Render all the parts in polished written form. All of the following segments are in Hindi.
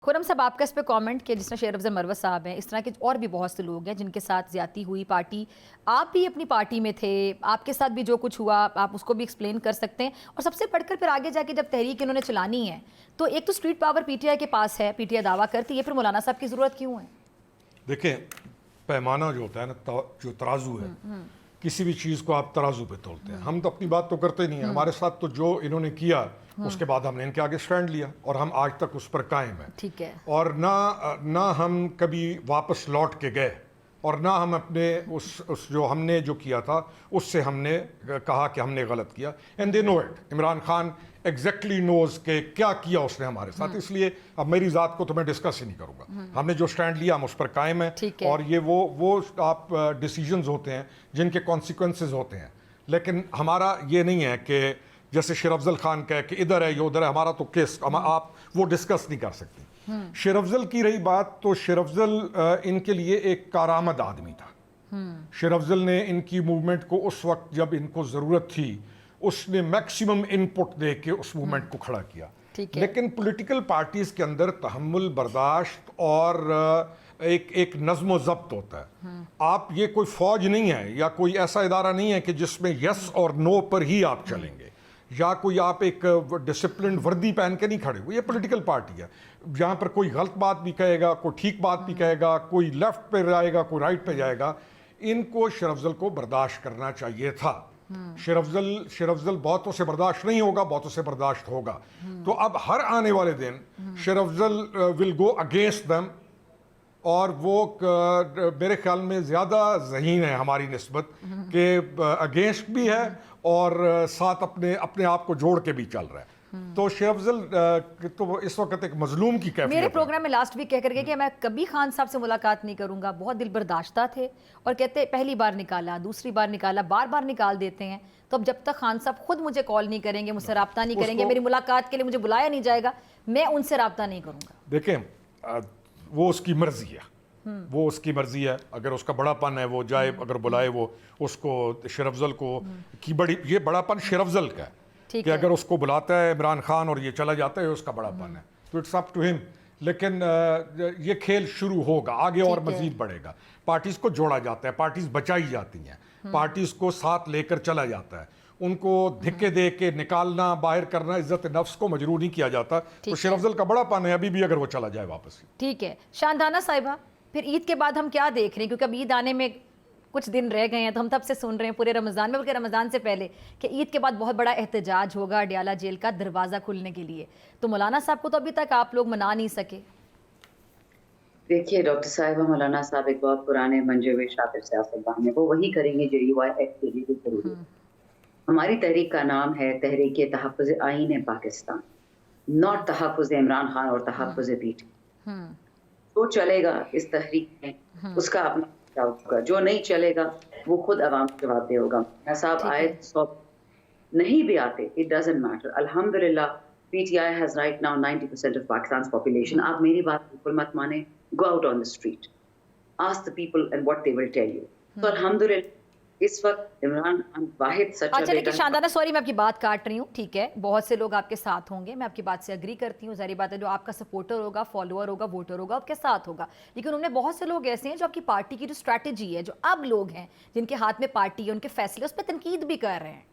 खुरम साहब, आपका इस पे कमेंट किया जिसने शेर अफजल मरवत साहब हैं, इस तरह के और भी बहुत से लोग हैं जिनके साथ ज्यादती हुई। पार्टी, आप भी अपनी पार्टी में थे, आपके साथ भी जो कुछ हुआ आप उसको भी एक्सप्लेन कर सकते हैं। और सबसे बढ़कर फिर आगे जाके जब तहरीक इन्होंने चलानी है तो एक तो स्ट्रीट पावर पीटीआई के पास है, पीटीआई दावा करती है, फिर मौलाना साहब की ज़रूरत क्यों है? देखें, पैमाना जो होता है ना, जो तराजू है, किसी भी चीज़ को आप तराजू पे तोलते हैं। हम तो अपनी बात तो करते नहीं है। हमारे साथ तो जो इन्होंने किया उसके बाद हमने इनके आगे स्टैंड लिया और हम आज तक उस पर कायम हैं। ठीक है। और ना हम कभी वापस लौट के गए और ना हम अपने उस जो हमने जो किया था उससे हमने कहा कि हमने गलत किया। And they know it. Imran Khan exactly knows के क्या किया उसने हमारे साथ। इसलिए अब मेरी ज़ात को तो मैं डिस्कस ही नहीं करूँगा। हमने जो स्टैंड लिया हम उस पर कायम है। और ये वो आप डिसीजंस होते हैं जिनके कॉन्सिक्वेंसेज होते हैं। लेकिन हमारा ये नहीं है कि जैसे शेर अफजल खान कहे कि इधर है ये उधर है, हमारा तो केस आप वो डिस्कस नहीं कर सकती। शेर अफजल की रही बात, तो शेर अफजल इनके लिए एक कारआमद आदमी था। शेर अफजल ने इनकी मूवमेंट को उस वक्त जब इनको ज़रूरत थी उसने मैक्सिमम इनपुट दे के उस मूवमेंट को खड़ा किया। लेकिन पॉलिटिकल पार्टीज के अंदर तहम्मुल, बर्दाश्त और एक नज़्म ज़ब्त होता है। आप ये कोई फौज नहीं है या कोई ऐसा इदारा नहीं है कि जिसमें यस और नो पर ही आप चलेंगे, या कोई आप एक डिसिप्लिन वर्दी पहन के नहीं खड़े हुए। ये पॉलिटिकल पार्टी है जहाँ पर कोई गलत बात भी कहेगा, कोई ठीक बात भी कहेगा, कोई लेफ्ट पे जाएगा, कोई राइट पे जाएगा। इनको शेर अफजल को बर्दाश्त करना चाहिए था। शेर अफजल बहुतों से बर्दाश्त नहीं होगा, बहुतों से बर्दाश्त होगा। तो अब हर आने वाले दिन शेर Afzal will go against them, और वो मेरे ख्याल में ज़्यादा ज़हीन है हमारी निस्बत के अगेंस्ट भी है और साथ अपने आप को जोड़ के भी चल रहा है। तो शेर अफजल तो इस वक्त एक मजलूम की कैफियत मेरे प्रोग्राम में लास्ट वीक कहकर गए कि मैं कभी खान साहब से मुलाकात नहीं करूंगा। बहुत दिल बर्दाश्ता थे और कहते पहली बार निकाला, दूसरी बार निकाला, बार बार निकाल देते हैं। तो अब जब तक खान साहब खुद मुझे कॉल नहीं करेंगे, मुझसे रब्ता नहीं करेंगे, मेरी मुलाकात के लिए मुझे बुलाया नहीं जाएगा, मैं उनसे रब्ता नहीं करूंगा। देखें, वो उसकी मर्जी है, वो उसकी मर्जी है। अगर उसका बड़ापन है वो जाए, अगर बुलाए वो उसको, शेर अफजल को की बड़ी, ये बड़ापन शेर अफजल का है कि अगर उसको बुलाता है इमरान खान और ये चला जाता है, उसका बड़ापन है। तो इट्स अप टू हिम। लेकिन ये खेल शुरू होगा आगे और मजीद बढ़ेगा। पार्टीज को जोड़ा जाता है, पार्टीज बचाई जाती हैं, पार्टीज को साथ लेकर चला जाता है। उनको धिक्के दे के निकालना, बाहर करना, इज्जत नफ्स को मजबूर नहीं किया जाता। तो शेर अफजल का बड़ापन है अभी भी, अगर वो चला जाए वापस। ठीक है। शानदाना साहिबा, फिर ईद के बाद हम क्या देख रहे हैं, क्योंकि अब ईद आने में कुछ दिन रह गए हैं, तो हम तब से सुन रहे हैं पूरे रमज़ान में, बल्कि रमज़ान से पहले, कि ईद के बाद बहुत बड़ा एहतजाज होगा अडयाला जेल का दरवाज़ा खुलने के लिए। तो मौलाना साहब को तो अभी तक आप लोग मना नहीं सके। देखिए डॉक्टर साहिबा, मौलाना साहब एक बहुत पुराने मंजे हुए शातिर सियासतदान है। वो वही करेंगे जो UIF के लिए जरूरी है। हमारी तहरीक का नाम है तहरीक तहफ़्फ़ुज़ आईन पाकिस्तान, नॉट तहफ़्फ़ुज़ इमरान खान और तहफ़्फ़ुज़ पीटी। जो चलेगा इस तहरीक में उसका अपना होगा, जो नहीं चलेगा वो खुद अवाम को जवाब दे होगा। साहब आए 100 नहीं भी आते, इट डजंट मैटर। अल्हम्दुलिल्लाह PTI has right now 90% of Pakistan population. आप मेरी बात बिल्कुल मत माने, go out on the street, ask the people and what they will tell you. तो अल्हम्दुलिल्लाह इस वक्त इमरान वाहिद सच्चा। अच्छा, लेकिन शानदाना, सॉरी मैं आपकी बात काट रही हूँ, ठीक है, बहुत से लोग आपके साथ होंगे, मैं आपकी बात से अग्री करती हूँ। ज़ाहिर बात है, जो आपका सपोर्टर होगा, फॉलोअर होगा, वोटर होगा, आपके साथ होगा। लेकिन उनमें बहुत से लोग ऐसे हैं जो आपकी पार्टी की जो स्ट्रैटेजी है, जो अब लोग हैं जिनके हाथ में पार्टी है, उनके फैसले, उस पर तनकीद भी कर रहे हैं।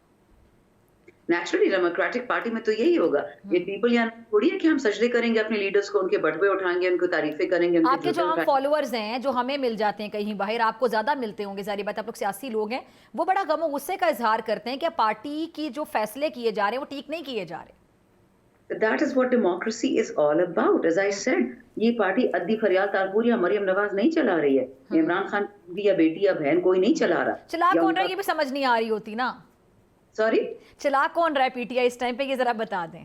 नेचुरली डेमोक्रेटिक पार्टी में तो यही होगा। ये पीपल यहाँ थोड़ी है कि हम सजदे करेंगे अपने लीडर्स को, उनके बटवे उठाएंगे, उनको तारीफें करेंगे। आपके जो हम फॉलोअर्स हैं, जो हमें मिल जाते हैं कहीं बाहर, आपको ज्यादा मिलते होंगे, सारी बात, आप लोग सियासी लोग हैं, वो बड़ा गम और गुस्से का इजहार करते हैं कि पार्टी की जो फैसले किए जा रहे हैं वो ठीक नहीं किए जा रहे। That is what democracy is all about. As I said, ये पार्टी अद्दी फरियाद तारपुर या मरियम नवाज नहीं चला रही है। इमरान खान या बेटी या बहन कोई नहीं चला रहा। चला कौन रहा है ये भी समझ नहीं आ रही होती ना। सॉरी, चला कौन रहा है PTI इस टाइम पे, ये जरा बता दें।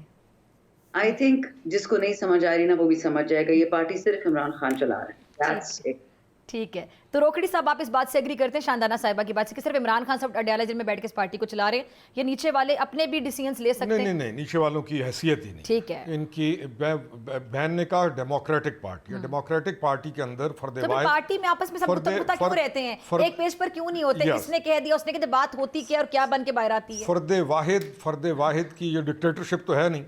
आई थिंक जिसको नहीं समझ आ रही ना वो भी समझ जाएगा। ये पार्टी सिर्फ इमरान खान चला रहा है। That's it. ठीक है। तो रोकड़ी साहब, आप इस बात से एग्री करते हैं शानदाना साहिबा की बात से कि सिर्फ इमरान खान साहब अडयाला जेल में बैठ के इस पार्टी को चला रहे हैं, या नीचे वाले अपने भी डिसीजंस ले सकते हैं? नहीं, नीचे वालों की हैसियत ही नहीं। ठीक है। इनकी बहन ने कहा डेमोक्रेटिक पार्टी है, डेमोक्रेटिक पार्टी के अंदर तो पार्टी में आपस में सब मुतफ़्क़ा क्यों रहते हैं, एक पेज पर क्यों नहीं होते? इसने कह दिया, उसने कहा, बात होती क्या और क्या बन के बाहर आती है? फर्द वाहिद की ये डिक्टेटरशिप तो है नहीं।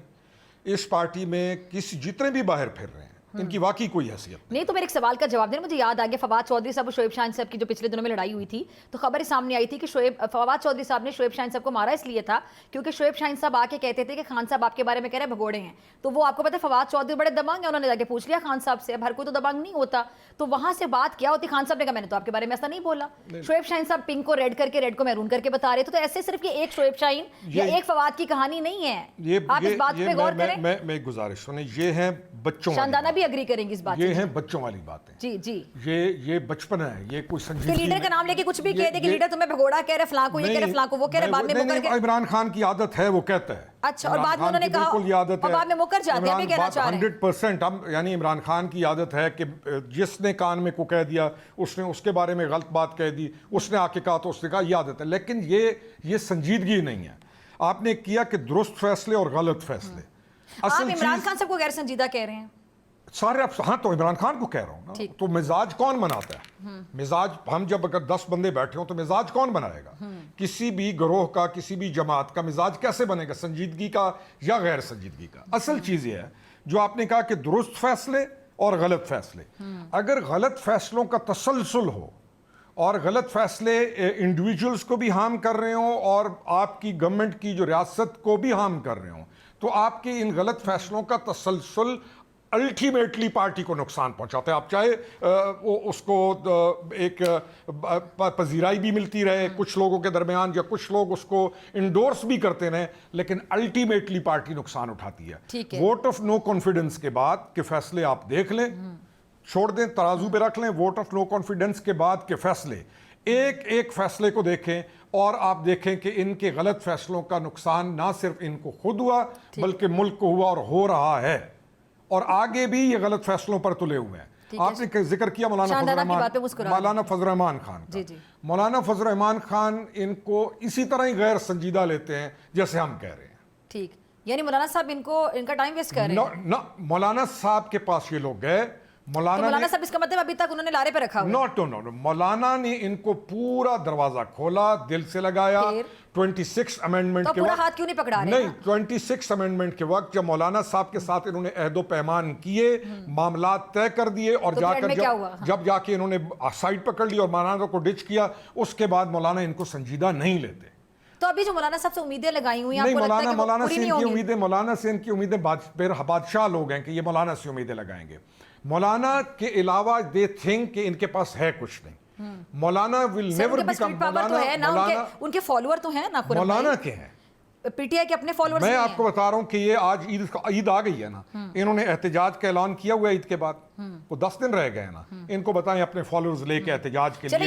इस पार्टी में जितने भी बाहर फिर रहे हैं इनकी वाकई कोई हैसियत नहीं। तो मेरे एक सवाल का जवाब देना, मुझे याद आ गया फवाद चौधरी साहब और शोएब शाहीन साहब की जो पिछले दिनों में लड़ाई हुई थी, तो खबर सामने आई थी कि फवाद चौधरी साहब ने शोएब शाहीन साहब को मारा इसलिए था क्योंकि शोएब शाहीन साहब आके कहते थे कि खान साहब आपके बारे में कह रहे हैं भगोड़े हैं। तो वो आपको पता है फवाद चौधरी बड़े दबंग है, उन्होंने जाके पूछ लिया खान साहब से। अब हर कोई तो दबंग नहीं होता, तो वहां से बात क्या होती? खान साहब ने कहा मैंने तो आपके बारे में ऐसा नहीं बोला। शोएब शाहीन साहब पिंक को रेड करके रेड को मैरून करके बता रहे थे। तो ऐसे सिर्फ ये एक शोएब शाहीन या एक फवाद की कहानी नहीं है, आप इस बात पे गौर करें। मैं गुजारिश सुने, ये हैं बच्चों वाली शानदाना बात। भी एग्री करेंगे इस बात ये से। हैं बच्चों वाली बातें। जी जी। ये बचपन है, ये कोई कि संजीदगी लीडर का नाम लेके कुछ भी कह दे कि ये- लीडर तुम्हें भगोड़ा कह रहे, फलां को ये कह रहे, फलां को वो कह रहे, बाद में मुकर के। इमरान खान की आदत है, वो कहता है। अच्छा, और इमरान बाद में खान उन्होंने की कहा बिल्कुल ये आदत और है। बाद में मुकर जाते हैं, अभी कहना चाह रहे हैं। 100% हम, यानी इमरान खान की आदत है कि जिसने कान में को कह दिया, उसने उसके बारे में गलत बात कह दी, उसने आके कहा तो उसने कहा, ये आदत है। लेकिन ये संजीदगी नहीं है। आपने किया कि दुरुस्त फैसले और गलत फैसले। आप इमरान खान साहब को गैर संजीदा कह रहे हैं सारे आप, हाँ, तो इमरान खान को कह रहा हूं ना। तो मिजाज कौन बनाता है? मिजाज हम जब अगर 10 बंदे बैठे हो तो मिजाज कौन बनाएगा? किसी भी गिरोह का, किसी भी जमात का मिजाज कैसे बनेगा? संजीदगी का या गैर संजीदगी का? असल चीज ये है जो आपने कहा कि दुरुस्त फैसले और गलत फैसले। अगर गलत फैसलों का तसलसल हो और गलत फैसले इंडिविजुअल्स को भी हार्म कर रहे हो और आपकी गवर्नमेंट की जो रियासत को भी हार्म कर रहे हो, तो आपके इन गलत फैसलों का तसलसल अल्टीमेटली पार्टी को नुकसान पहुंचाते हैं। आप चाहे उसको एक पजीराई भी मिलती रहे कुछ लोगों के दरमियान, या कुछ लोग उसको इंडोर्स भी करते रहे, लेकिन अल्टीमेटली पार्टी नुकसान उठाती है। वोट ऑफ नो कॉन्फिडेंस के बाद के फैसले आप देख लें, छोड़ दें, तराजू पे रख लें। वोट ऑफ नो कॉन्फिडेंस के बाद के फैसले, एक एक फैसले को देखें और आप देखें कि इनके गलत फैसलों का नुकसान ना सिर्फ इनको खुद हुआ बल्कि मुल्क को हुआ और हो रहा है, और आगे भी ये गलत फैसलों पर तुले हुए हैं। आपने जिक्र किया मौलाना फजल रहमान खान का। मौलाना फजल रहमान खान इनको इसी तरह ही गैर संजीदा लेते हैं जैसे हम कह रहे हैं। ठीक, यानी मौलाना साहब इनका टाइम वेस्ट कर रहे हैं। मौलाना साहब के पास ये लोग गए, मौलाना साहब इसका मतलब अभी तक उन्होंने लारे पे रखा हुआ। नो, मौलाना ने इनको पूरा दरवाजा खोला, दिल से लगाया। 26 अमेंडमेंट के वक्त हाथ क्यों नहीं पकड़ा रहे? नहीं, 26 अमेंडमेंट के वक्त जब मौलाना साहब के साथ इन्होंने अहदो पैमान किए, मामला तय कर दिए, और जाकर जब जाके इन्होंने साइड पकड़ ली और मौलाना को डिच किया, उसके बाद मौलाना इनको संजीदा नहीं लेते। तो अभी जो मौलाना साहब से उम्मीदें लगाई हुई हैं, नहीं, आपको लगता है कि मौलाना पूरी से नहीं इनकी होंगी? उम्मीदें, मौलाना से इनकी उम्मीदें बादशाह लोग हैं कि ये मौलाना से उम्मीदें लगाएंगे। मौलाना के अलावा दे थिंक कि इनके पास है कुछ नहीं। मौलाना विल नेवर बिकम मौलाना। उनके फॉलोअर तो हैं ना, मौलाना के हैं, पीटीआई के अपने फॉलोअर्स। मैं आपको बता रहा हूं कि ये आज ईद आ गई है ना, इन्होंने एहतजाज का ऐलान किया हुआ है ईद के बाद, वो 10 दिन रह गए ना। इनको बताएं अपने फॉलोअर्स लेके एहतजाज के लिए